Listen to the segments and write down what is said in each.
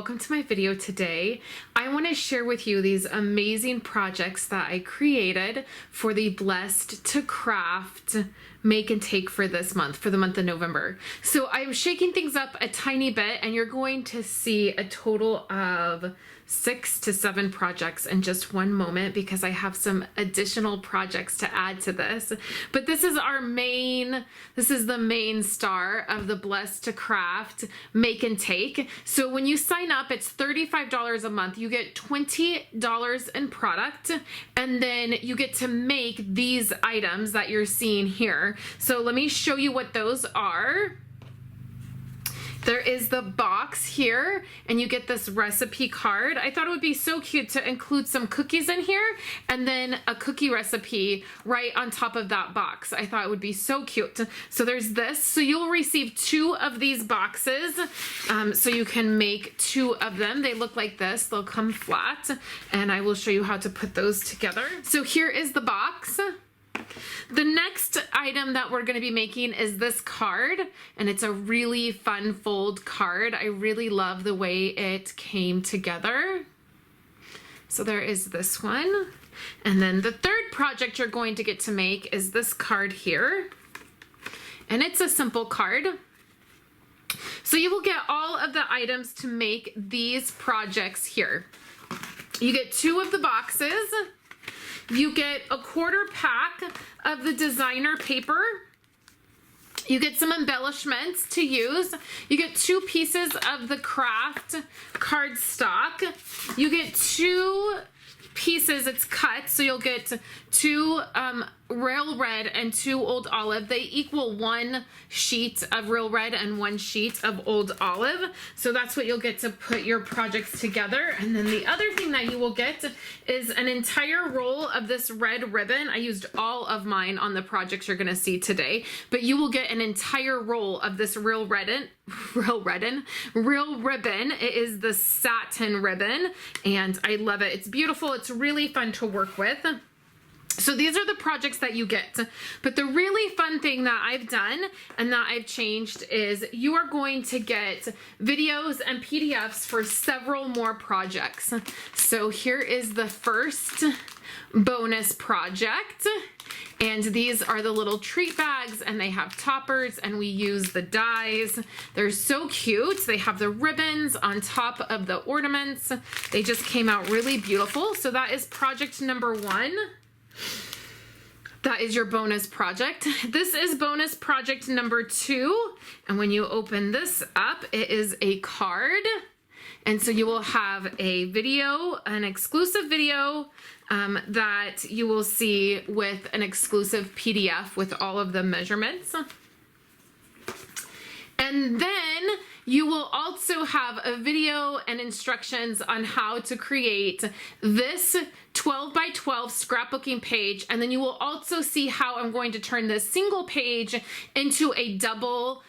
welcome to my video today. I want to share with you these amazing projects that I created for the Blessed2Craft make and take for this month, for the month of November. So I'm shaking things up a tiny bit and you're going to see a total of 6 to 7 projects in just one moment because I have some additional projects to add to this. But this is the main star of the Blessed2Craft make and take. So when you sign up, it's $35 a month. You get $20 in product, and then you get to make these items that you're seeing here. So let me show you what those are. There is the box here, and you get this recipe card. I thought it would be so cute to include some cookies in here and then a cookie recipe right on top of that box. I thought it would be so cute. So there's this. So you'll receive 2 of these boxes, so you can make 2 of them. They look like this. They'll come flat, and I will show you how to put those together. So here is the box. The next item that we're going to be making is this card, and it's a really fun fold card. I really love the way it came together. So there is this one. And then the third project you're going to get to make is this card here. And it's a simple card. So you will get all of the items to make these projects here. You get 2 of the boxes. You get a 1/4 pack of the designer paper. You get some embellishments to use. You get 2 pieces of the craft cardstock. You get 2 pieces, it's cut, so you'll get 2 real red and 2 old olive. They equal 1 sheet of real red and 1 sheet of old olive. So that's what you'll get to put your projects together. And then the other thing that you will get is an entire roll of this red ribbon. I used all of mine on the projects you're gonna see today, but you will get an entire roll of this real ribbon. It is the satin ribbon, and I love it. It's beautiful. It's really fun to work with. So these are the projects that you get. But the really fun thing that I've done and that I've changed is you are going to get videos and PDFs for several more projects. So here is the first bonus project. And these are the little treat bags, and they have toppers, and we use the dies. They're so cute. They have the ribbons on top of the ornaments. They just came out really beautiful. So that is project number 1. That is your bonus project. This is bonus project number 2. And when you open this up, it is a card. And so you will have a video, an exclusive video that you will see with an exclusive PDF with all of the measurements. And then you will also have a video and instructions on how to create this 12 by 12 scrapbooking page. And then you will also see how I'm going to turn this single page into a double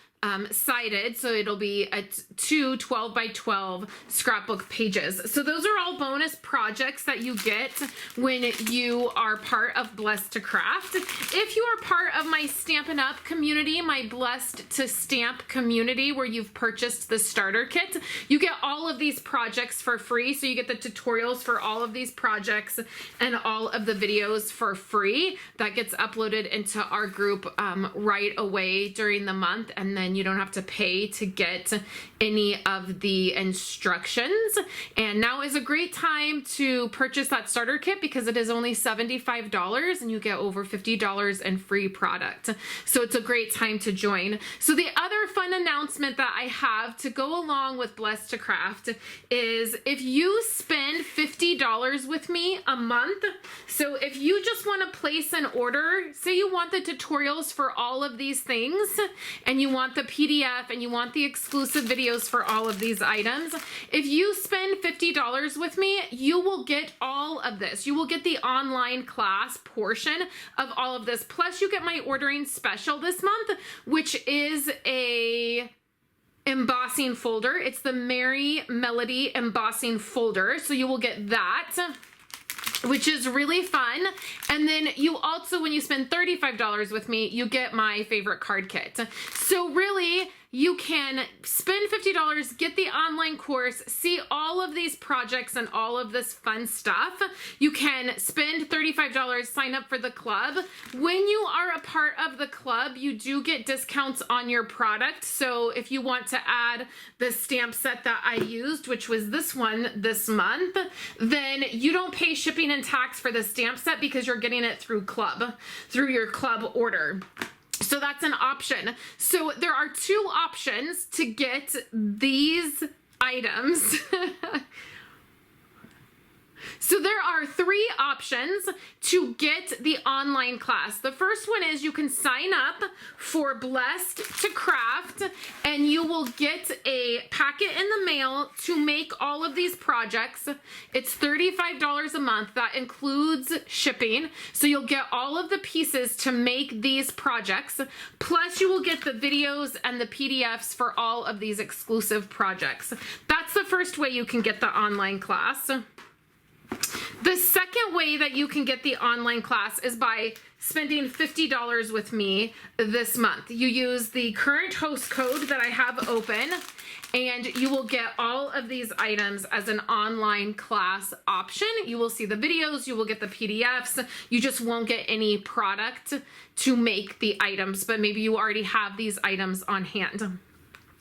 sided, so it'll be 2 12 by 12 scrapbook pages. So those are all bonus projects that you get when you are part of Blessed2Craft. If you are part of my Stampin' Up community, my Blessed to Stamp community, where you've purchased the starter kit, you get all of these projects for free. So you get the tutorials for all of these projects and all of the videos for free. That gets uploaded into our group right away during the month, and then you don't have to pay to get any of the instructions. And now is a great time to purchase that starter kit because it is only $75 and you get over $50 in free product. So it's a great time to join. So the other fun announcement that I have to go along with Blessed2Craft is if you spend $50 with me a month, so if you just want to place an order, say you want the tutorials for all of these things and you want the PDF and you want the exclusive videos for all of these items, if you spend $50 with me, you will get all of this. You will get the online class portion of all of this. Plus you get my ordering special this month, which is a embossing folder. It's the Merry Melody embossing folder. So you will get that, which is really fun. And then you also, when you spend $35 with me, you get my favorite card kit. So really, you can spend $50, get the online course, see all of these projects and all of this fun stuff. You can spend $35, sign up for the club. When you are a part of the club, you do get discounts on your product. So if you want to add the stamp set that I used, which was this one this month, then you don't pay shipping and tax for the stamp set because you're getting it through your club order. So that's an option. So there are two options to get these items. So there are three options to get the online class. The first one is you can sign up for Blessed2Craft and you will get a packet in the mail to make all of these projects. It's $35 a month. That includes shipping. So you'll get all of the pieces to make these projects. Plus you will get the videos and the PDFs for all of these exclusive projects. That's the first way you can get the online class. The second way that you can get the online class is by spending $50 with me this month. You use the current host code that I have open and you will get all of these items as an online class option. You will see the videos, you will get the PDFs, you just won't get any product to make the items, but maybe you already have these items on hand.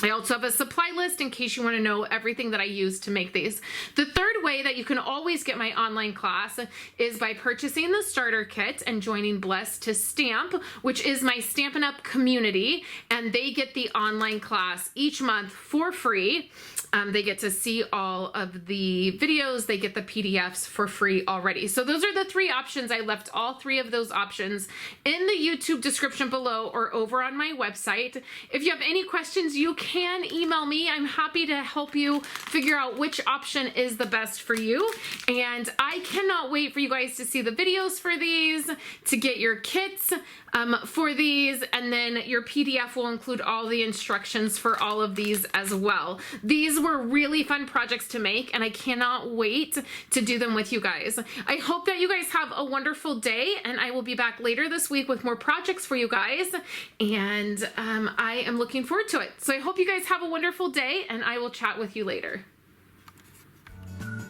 I also have a supply list in case you want to know everything that I use to make these. The third way that you can always get my online class is by purchasing the starter kit and joining Blessed to Stamp, which is my Stampin' Up community, and they get the online class each month for free. They get to see all of the videos, they get the PDFs for free already. So those are the three options. I left all three of those options in the YouTube description below or over on my website. If you have any questions, you can email me. I'm happy to help you figure out which option is the best for you. And I cannot wait for you guys to see the videos for these, to get your kits for these, and then your PDF will include all the instructions for all of these as well. These were really fun projects to make and I cannot wait to do them with you guys. I hope that you guys have a wonderful day, and I will be back later this week with more projects for you guys, and I am looking forward to it. So I hope you guys have a wonderful day and I will chat with you later.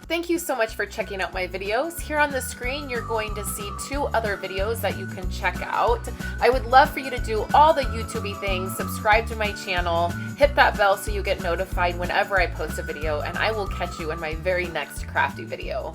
Thank you so much for checking out my videos. Here on the screen, you're going to see 2 other videos that you can check out. I would love for you to do all the YouTubey things, subscribe to my channel, hit that bell so you get notified whenever I post a video, and I will catch you in my very next crafty video.